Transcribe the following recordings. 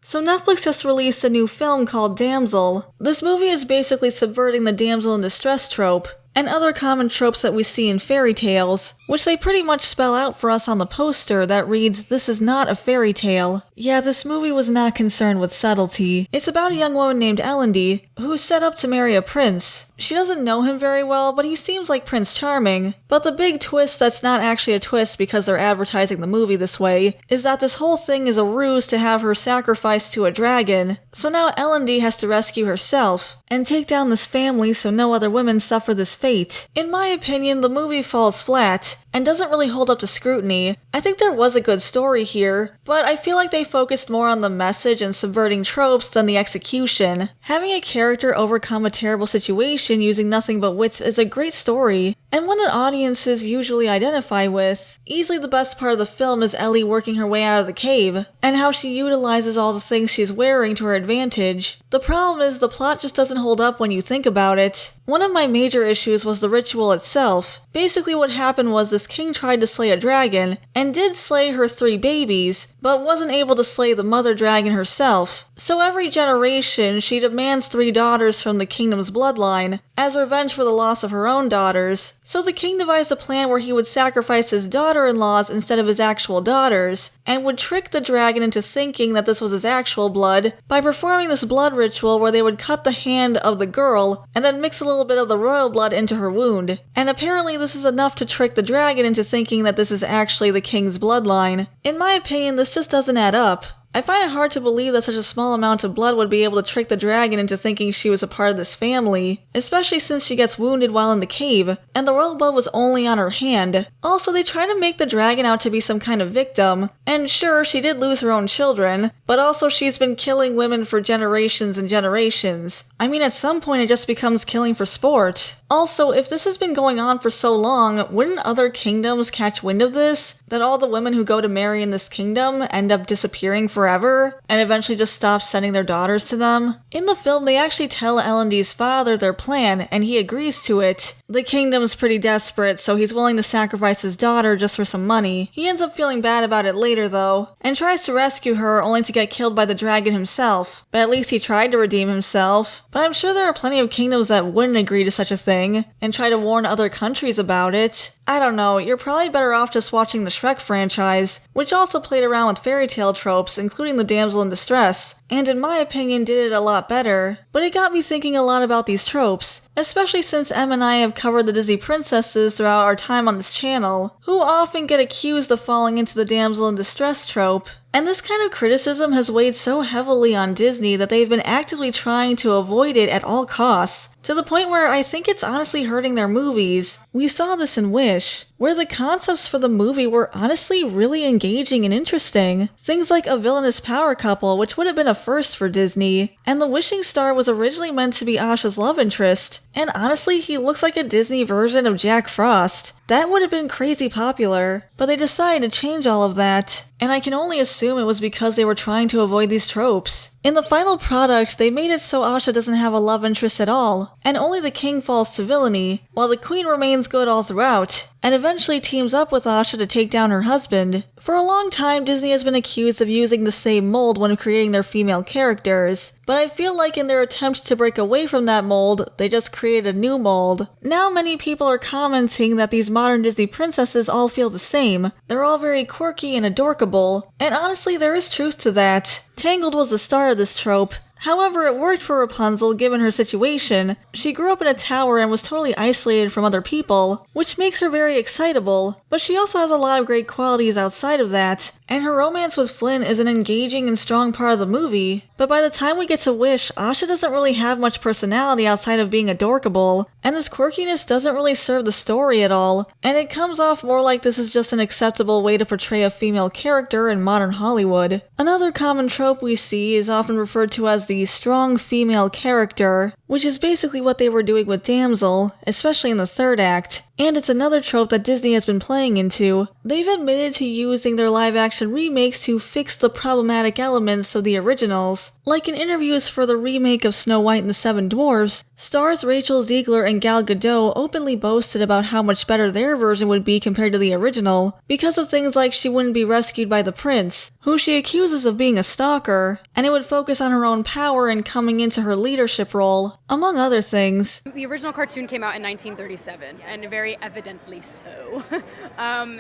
So Netflix just released a new film called Damsel. This movie is basically subverting the damsel in distress trope and other common tropes that we see in fairy tales, which they pretty much spell out for us on the poster that reads, "This is not a fairy tale." Yeah, this movie was not concerned with subtlety. It's about a young woman named Elendie, who's set up to marry a prince. She doesn't know him very well, but he seems like Prince Charming. But the big twist that's not actually a twist because they're advertising the movie this way, is that this whole thing is a ruse to have her sacrificed to a dragon. So now Elendie has to rescue herself, and take down this family so no other women suffer this fate. In my opinion, the movie falls flat, and doesn't really hold up to scrutiny. I think there was a good story here, but I feel like they focused more on the message and subverting tropes than the execution. Having a character overcome a terrible situation using nothing but wits is a great story, and one that audiences usually identify with. Easily the best part of the film is Ellie working her way out of the cave, and how she utilizes all the things she's wearing to her advantage. The problem is the plot just doesn't hold up when you think about it. One of my major issues was the ritual itself. Basically what happened was this king tried to slay a dragon, and did slay her 3 babies, but wasn't able to slay the mother dragon herself. So every generation, she demands 3 daughters from the kingdom's bloodline, as revenge for the loss of her own daughters. So the king devised a plan where he would sacrifice his daughter-in-laws instead of his actual daughters, and would trick the dragon into thinking that this was his actual blood, by performing this blood ritual where they would cut the hand of the girl, and then mix a little bit of the royal blood into her wound. And apparently this is enough to trick the dragon into thinking that this is actually the king's bloodline. In my opinion, this just doesn't add up. I find it hard to believe that such a small amount of blood would be able to trick the dragon into thinking she was a part of this family, especially since she gets wounded while in the cave, and the royal blood was only on her hand. Also, they try to make the dragon out to be some kind of victim, and sure, she did lose her own children, but also she's been killing women for generations and generations. I mean, at some point it just becomes killing for sport. Also, if this has been going on for so long, wouldn't other kingdoms catch wind of this? That all the women who go to marry in this kingdom end up disappearing forever, and eventually just stop sending their daughters to them? In the film, they actually tell Elendie's father their plan, and he agrees to it. The kingdom's pretty desperate, so he's willing to sacrifice his daughter just for some money. He ends up feeling bad about it later, though, and tries to rescue her only to get killed by the dragon himself. But at least he tried to redeem himself. But I'm sure there are plenty of kingdoms that wouldn't agree to such a thing, and try to warn other countries about it. I don't know, you're probably better off just watching the Shrek franchise, which also played around with fairy tale tropes, including the damsel in distress, and in my opinion did it a lot better. But it got me thinking a lot about these tropes, especially since Em and I have covered the Disney princesses throughout our time on this channel, who often get accused of falling into the damsel in distress trope. And this kind of criticism has weighed so heavily on Disney that they've been actively trying to avoid it at all costs, to the point where I think it's honestly hurting their movies. We saw this in Wish, where the concepts for the movie were honestly really engaging and interesting. Things like a villainous power couple, which would have been a first for Disney, and the wishing star was originally meant to be Asha's love interest, and honestly he looks like a Disney version of Jack Frost. That would have been crazy popular, but they decided to change all of that, and I can only assume it was because they were trying to avoid these tropes. In the final product, they made it so Asha doesn't have a love interest at all, and only the king falls to villainy, while the queen remains good all throughout, and eventually teams up with Asha to take down her husband. For a long time, Disney has been accused of using the same mold when creating their female characters, but I feel like in their attempt to break away from that mold, they just created a new mold. Now many people are commenting that these modern Disney princesses all feel the same. They're all very quirky and adorkable, and honestly there is truth to that. Tangled was the start of this trope. However, it worked for Rapunzel given her situation. She grew up in a tower and was totally isolated from other people, which makes her very excitable, but she also has a lot of great qualities outside of that, and her romance with Flynn is an engaging and strong part of the movie. But by the time we get to Wish, Asha doesn't really have much personality outside of being adorkable, and this quirkiness doesn't really serve the story at all, and it comes off more like this is just an acceptable way to portray a female character in modern Hollywood. Another common trope we see is often referred to as the strong female character. which is basically what they were doing with Damsel, especially in the third act. And it's another trope that Disney has been playing into. They've admitted to using their live-action remakes to fix the problematic elements of the originals. Like in interviews for the remake of Snow White and the Seven Dwarfs, stars Rachel Zegler and Gal Gadot openly boasted about how much better their version would be compared to the original, because of things like she wouldn't be rescued by the prince, who she accuses of being a stalker, and it would focus on her own power and coming into her leadership role, among other things. The original cartoon came out in 1937, and very evidently so.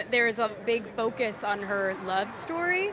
There's a big focus on her love story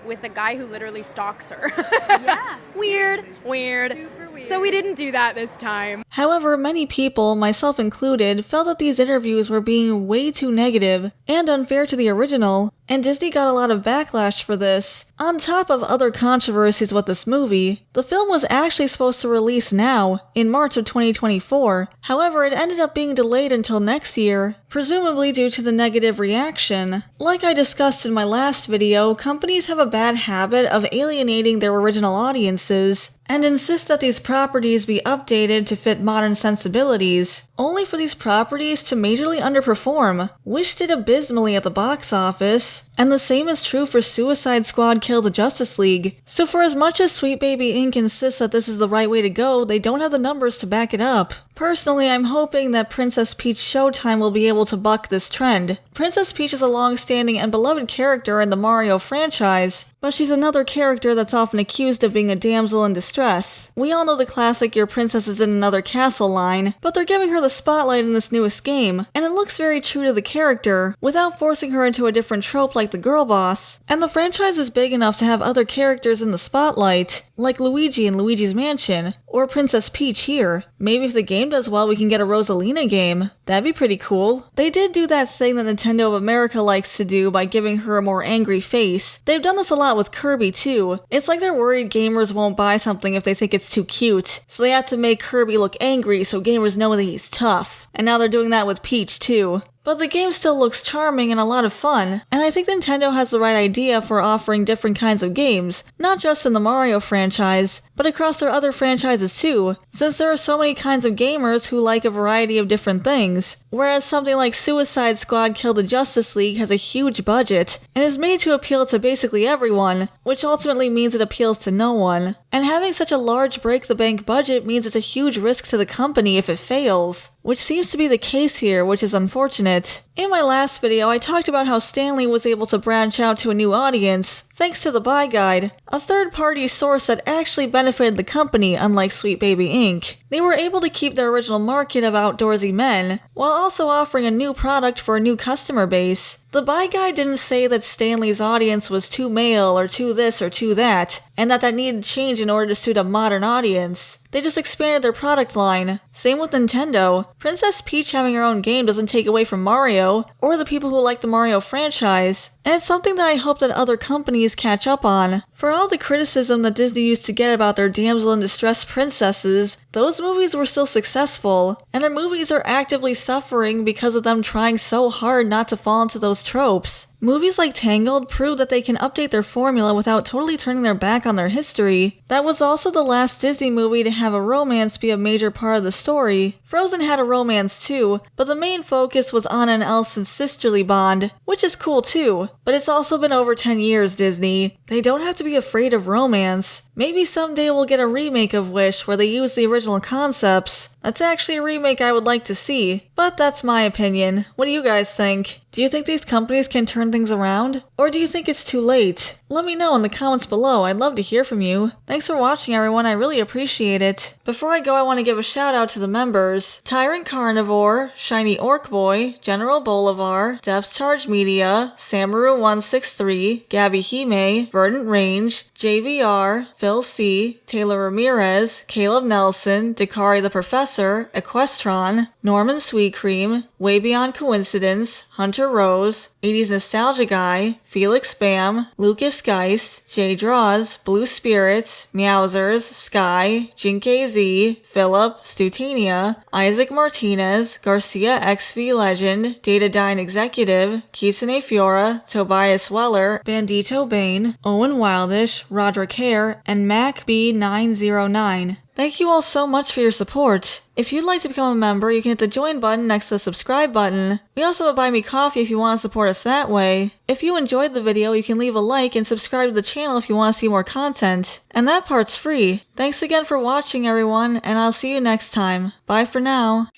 with a guy who literally stalks her. Yeah. Weird. Super weird. So we didn't do that this time. However, many people, myself included, felt that these interviews were being way too negative and unfair to the original, and Disney got a lot of backlash for this. On top of other controversies with this movie, the film was actually supposed to release now, in March of 2024. However, it ended up being delayed until next year, presumably due to the negative reaction. Like I discussed in my last video, companies have a bad habit of alienating their original audiences, and insist that these properties be updated to fit modern sensibilities, only for these properties to majorly underperform, which did abysmally at the box office. And the same is true for Suicide Squad Kill the Justice League. So for as much as Sweet Baby Inc. insists that this is the right way to go, they don't have the numbers to back it up. Personally, I'm hoping that Princess Peach Showtime will be able to buck this trend. Princess Peach is a long-standing and beloved character in the Mario franchise, but she's another character that's often accused of being a damsel in distress. We all know the classic "Your princess is in another castle" line, but they're giving her the spotlight in this newest game, and it looks very true to the character, without forcing her into a different trope like the girl boss. And the franchise is big enough to have other characters in the spotlight, like Luigi in Luigi's Mansion, or Princess Peach here. Maybe if the game does well, we can get a Rosalina game. That'd be pretty cool. They did do that thing that Nintendo of America likes to do by giving her a more angry face. They've done this a lot with Kirby too. It's like they're worried gamers won't buy something if they think it's too cute, so they have to make Kirby look angry so gamers know that he's tough. And now they're doing that with Peach too. But the game still looks charming and a lot of fun, and I think Nintendo has the right idea for offering different kinds of games, not just in the Mario franchise, but across their other franchises too, since there are so many kinds of gamers who like a variety of different things. Whereas something like Suicide Squad Kill the Justice League has a huge budget, and is made to appeal to basically everyone, which ultimately means it appeals to no one. And having such a large break-the-bank budget means it's a huge risk to the company if it fails, which seems to be the case here, which is unfortunate. In my last video, I talked about how Stanley was able to branch out to a new audience, thanks to the Buy Guide, a third-party source that actually benefited the company, unlike Sweet Baby Inc. They were able to keep their original market of outdoorsy men, while also offering a new product for a new customer base. The Buy Guide didn't say that Stanley's audience was too male or too this or too that, and that needed change in order to suit a modern audience. They just expanded their product line. Same with Nintendo. Princess Peach having her own game doesn't take away from Mario, or the people who like the Mario franchise, and it's something that I hope that other companies catch up on. For all the criticism that Disney used to get about their damsel in distress princesses, those movies were still successful, and their movies are actively suffering because of them trying so hard not to fall into those tropes. Movies like Tangled prove that they can update their formula without totally turning their back on their history. That was also the last Disney movie to have a romance be a major part of the story. Frozen had a romance too, but the main focus was Anna and Elsa's sisterly bond, which is cool too. But it's also been over 10 years, Disney. They don't have to be afraid of romance. Maybe someday we'll get a remake of Wish where they use the original concepts. That's actually a remake I would like to see, but that's my opinion. What do you guys think? Do you think these companies can turn things around? Or do you think it's too late? Let me know in the comments below, I'd love to hear from you. Thanks for watching everyone, I really appreciate it. Before I go, I want to give a shout out to the members: Tyrant Carnivore, Shiny Orc Boy, General Bolivar, Depth Charge Media, Samaru163, Gabby Hime, Verdant Range, JVR, Phil C, Taylor Ramirez, Caleb Nelson, Dakari the Professor, Equestron, Norman Sweet Cream, Way Beyond Coincidence, Hunter Rose, 80s Nostalgia Guy, Felix Bam, Lucas Geist, J Draws, Blue Spirits, Meowsers, Sky, Jinke Z, Philip, Stutania, Isaac Martinez, Garcia XV Legend, Datadyne Executive, Kitsune Fiora, Tobias Weller, Bandito Bane, Owen Wildish, Roderick Hare, and Mac B909. Thank you all so much for your support. If you'd like to become a member, you can hit the join button next to the subscribe button. We also have a buy me coffee if you want to support us that way. If you enjoyed the video, you can leave a like and subscribe to the channel if you want to see more content. And that part's free. Thanks again for watching, everyone, and I'll see you next time. Bye for now.